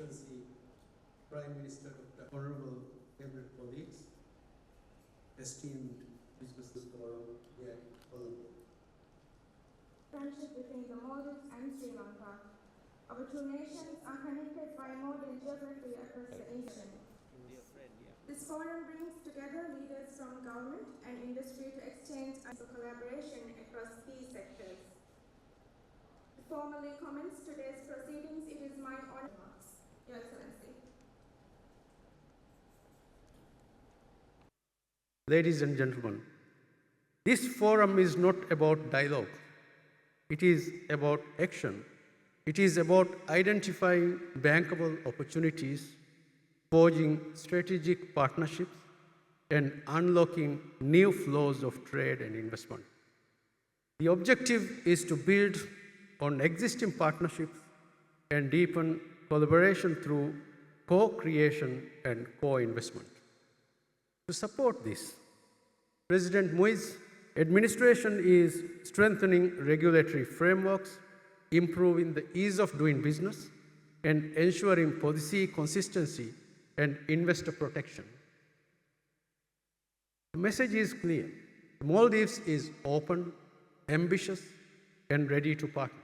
Excellency Prime Minister Dr. Honorable Cabinet colleagues, esteemed business forum here in Colombo. Friendship between the Maldives and Sri Lanka. Our two nations are connected by more than geography across the ocean. This forum brings together leaders from government and industry to exchange and collaboration across key sectors. To formally commence today's proceedings, it is my honor, Your Excellency. Ladies and gentlemen, this forum is not about dialogue. It is about action. It is about identifying bankable opportunities, forging strategic partnerships, and unlocking new flows of trade and investment. The objective is to build on existing partnerships and deepen collaboration through co-creation and co-investment. To support this, President Muiz's administration is strengthening regulatory frameworks, improving the ease of doing business, and ensuring policy consistency and investor protection. The message is clear. The Maldives is open, ambitious, and ready to partner.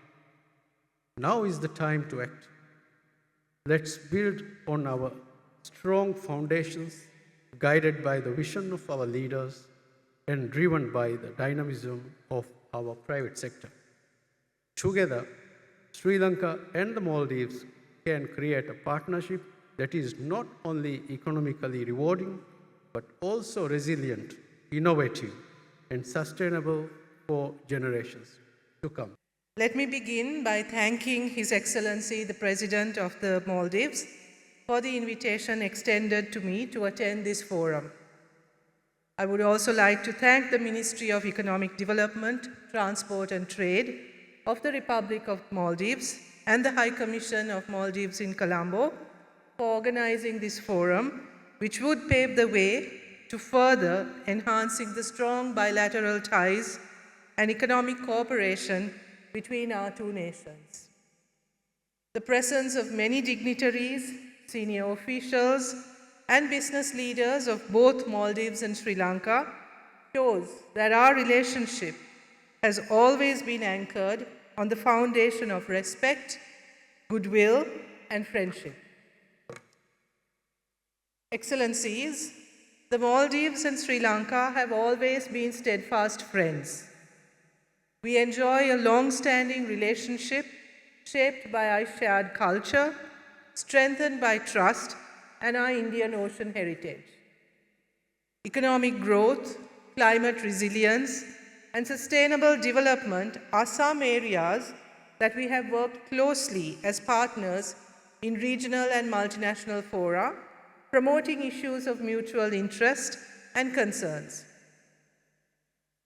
Now is the time to act. Let's build on our strong foundations, guided by the vision of our leaders and driven by the dynamism of our private sector. Together, Sri Lanka and the Maldives can create a partnership that is not only economically rewarding, but also resilient, innovative, and sustainable for generations to come. Let me begin by thanking His Excellency the President of the Maldives for the invitation extended to me to attend this forum. I would also like to thank the Ministry of Economic Development, Transport and Trade of the Republic of Maldives and the High Commission of Maldives in Colombo for organizing this forum, which would pave the way to further enhancing the strong bilateral ties and economic cooperation between our two nations. The presence of many dignitaries, senior officials, and business leaders of both Maldives and Sri Lanka shows that our relationship has always been anchored on the foundation of respect, goodwill, and friendship. Excellencies, the Maldives and Sri Lanka have always been steadfast friends. We enjoy a long-standing relationship shaped by our shared culture, strengthened by trust, and our Indian Ocean heritage. Economic growth, climate resilience, and sustainable development are some areas that we have worked closely as partners in regional and multinational fora, promoting issues of mutual interest and concerns.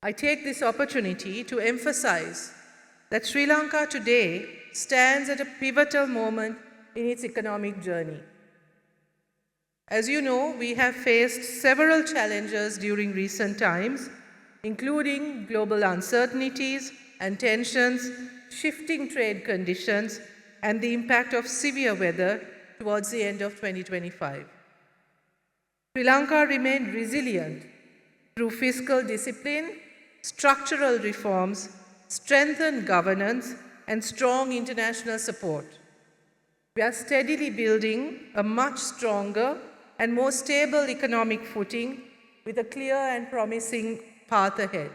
I take this opportunity to emphasize that Sri Lanka today stands at a pivotal moment in its economic journey. As you know, we have faced several challenges during recent times, including global uncertainties and tensions, shifting trade conditions, and the impact of severe weather towards the end of 2025. Sri Lanka remained resilient through fiscal discipline, structural reforms, strengthened governance, and strong international support. We are steadily building a much stronger and more stable economic footing with a clear and promising path ahead.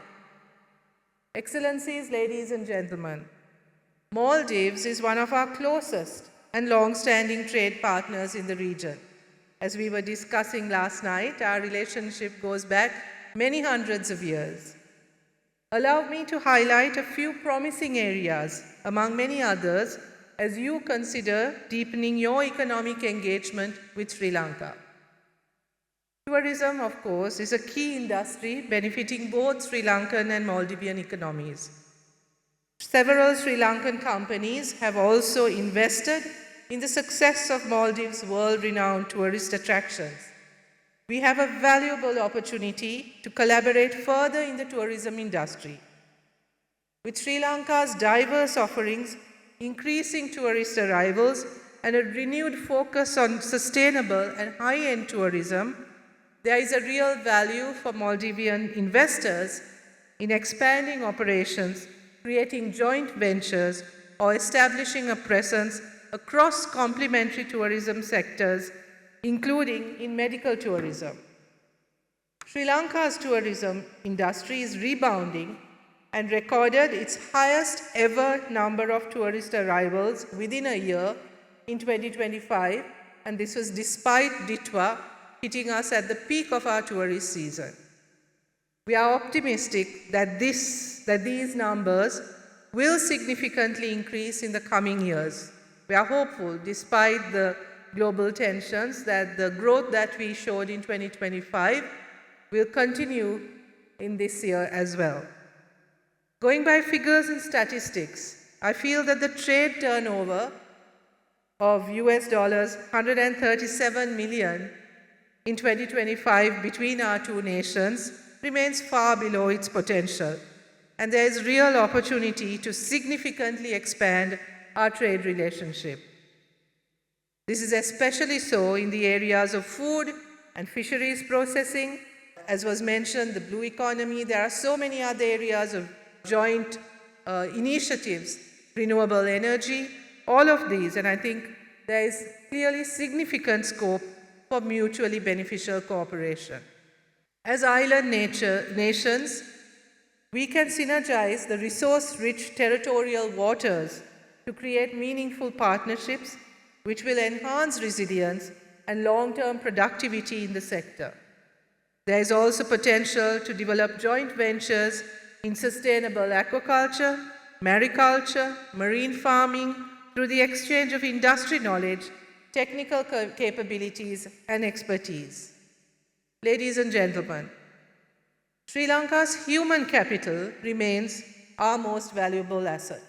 Excellencies, ladies and gentlemen, Maldives is one of our closest and long-standing trade partners in the region. As we were discussing last night, our relationship goes back many hundreds of years. Allow me to highlight a few promising areas, among many others, as you consider deepening your economic engagement with Sri Lanka. Tourism, of course, is a key industry benefiting both Sri Lankan and Maldivian economies. Several Sri Lankan companies have also invested in the success of Maldives' world-renowned tourist attractions. We have a valuable opportunity to collaborate further in the tourism industry. With Sri Lanka's diverse offerings, increasing tourist arrivals, and a renewed focus on sustainable and high-end tourism, there is a real value for Maldivian investors in expanding operations, creating joint ventures, or establishing a presence across complementary tourism sectors, including in medical tourism. Sri Lanka's tourism industry is rebounding and recorded its highest ever number of tourist arrivals within a year in 2025, and this was despite Ditwa hitting us at the peak of our tourist season. We are optimistic that these numbers will significantly increase in the coming years. We are hopeful, despite the global tensions, that the growth that we showed in 2025 will continue in this year as well. Going by figures and statistics, I feel that the trade turnover of US dollars 137 million in 2025 between our two nations remains far below its potential, and there is real opportunity to significantly expand our trade relationship. This is especially so in the areas of food and fisheries processing. As was mentioned, the blue economy, there are so many other areas of joint initiatives, renewable energy, all of these, and I think there is clearly significant scope for mutually beneficial cooperation. As island nations, we can synergize the resource-rich territorial waters to create meaningful partnerships which will enhance resilience and long-term productivity in the sector. There is also potential to develop joint ventures in sustainable aquaculture, mariculture, marine farming through the exchange of industry knowledge, technical capabilities, and expertise. Ladies and gentlemen, Sri Lanka's human capital remains our most valuable asset.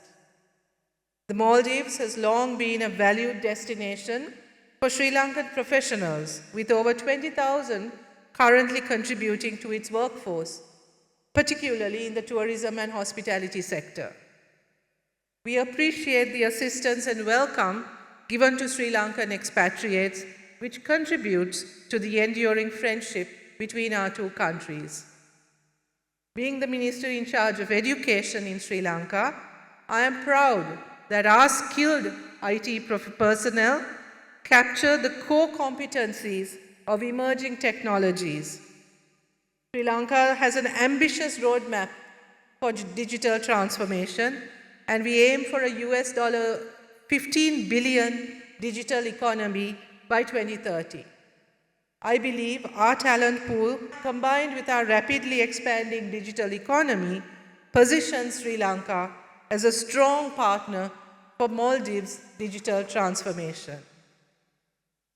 The Maldives has long been a valued destination for Sri Lankan professionals, with over 20,000 currently contributing to its workforce, particularly in the tourism and hospitality sector. We appreciate the assistance and welcome given to Sri Lankan expatriates, which contributes to the enduring friendship between our two countries. Being the Minister in charge of education in Sri Lanka, I am proud that our skilled IT personnel capture the core competencies of emerging technologies. Sri Lanka has an ambitious roadmap for digital transformation, and we aim for a US $15 billion digital economy by 2030. I believe our talent pool, combined with our rapidly expanding digital economy, positions Sri Lanka as a strong partner for Maldives' digital transformation.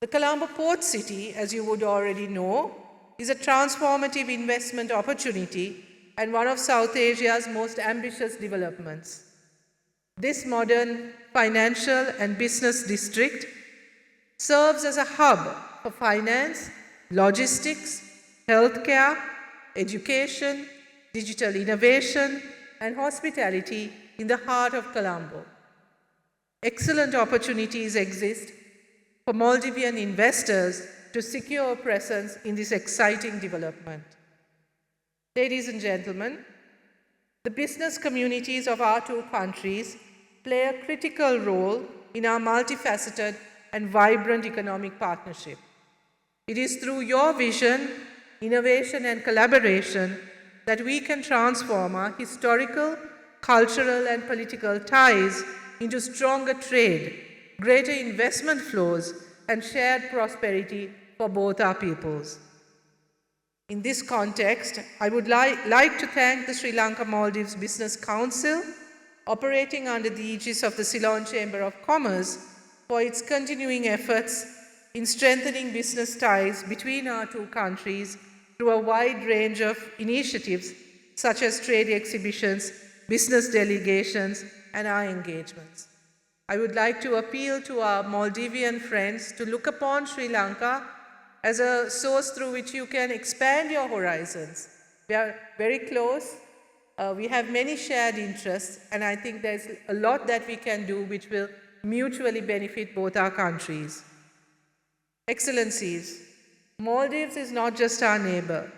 The Colombo Port City, as you would already know, is a transformative investment opportunity and one of South Asia's most ambitious developments. This modern financial and business district serves as a hub for finance, logistics, healthcare, education, digital innovation, and hospitality in the heart of Colombo. Excellent opportunities exist for Maldivian investors to secure a presence in this exciting development. Ladies and gentlemen, the business communities of our two countries play a critical role in our multifaceted and vibrant economic partnership. It is through your vision, innovation, and collaboration that we can transform our historical, cultural, and political ties into stronger trade, greater investment flows, and shared prosperity for both our peoples. In this context, I would like to thank the Sri Lanka Maldives Business Council, operating under the aegis of the Ceylon Chamber of Commerce, for its continuing efforts in strengthening business ties between our two countries through a wide range of initiatives such as trade exhibitions, business delegations, and our engagements. I would like to appeal to our Maldivian friends to look upon Sri Lanka as a source through which you can expand your horizons. We are very close. We have many shared interests, and I think there's a lot that we can do which will mutually benefit both our countries. Excellencies, Maldives is not just our neighbor,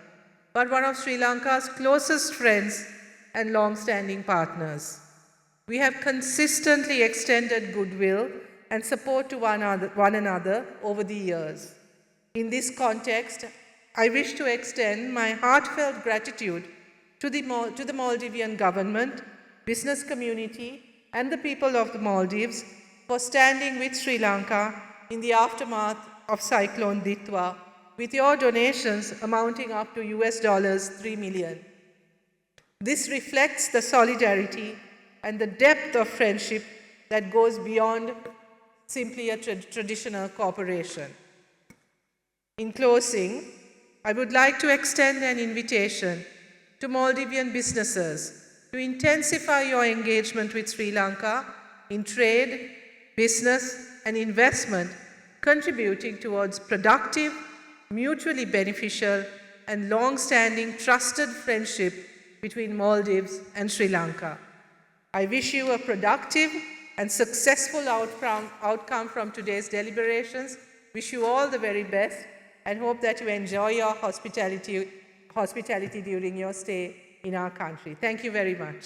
but one of Sri Lanka's closest friends and long-standing partners. We have consistently extended goodwill and support to one another over the years. In this context, I wish to extend my heartfelt gratitude to the Maldivian government, business community, and the people of the Maldives for standing with Sri Lanka in the aftermath of Cyclone Ditwa with your donations amounting up to $3 million. This reflects the solidarity and the depth of friendship that goes beyond simply a traditional cooperation. In closing, I would like to extend an invitation to Maldivian businesses to intensify your engagement with Sri Lanka in trade, business, and investment, contributing towards productive, mutually beneficial, and long-standing trusted friendship between Maldives and Sri Lanka. I wish you a productive and successful outcome from today's deliberations. Wish you all the very best and hope that you enjoy your hospitality during your stay in our country. Thank you very much.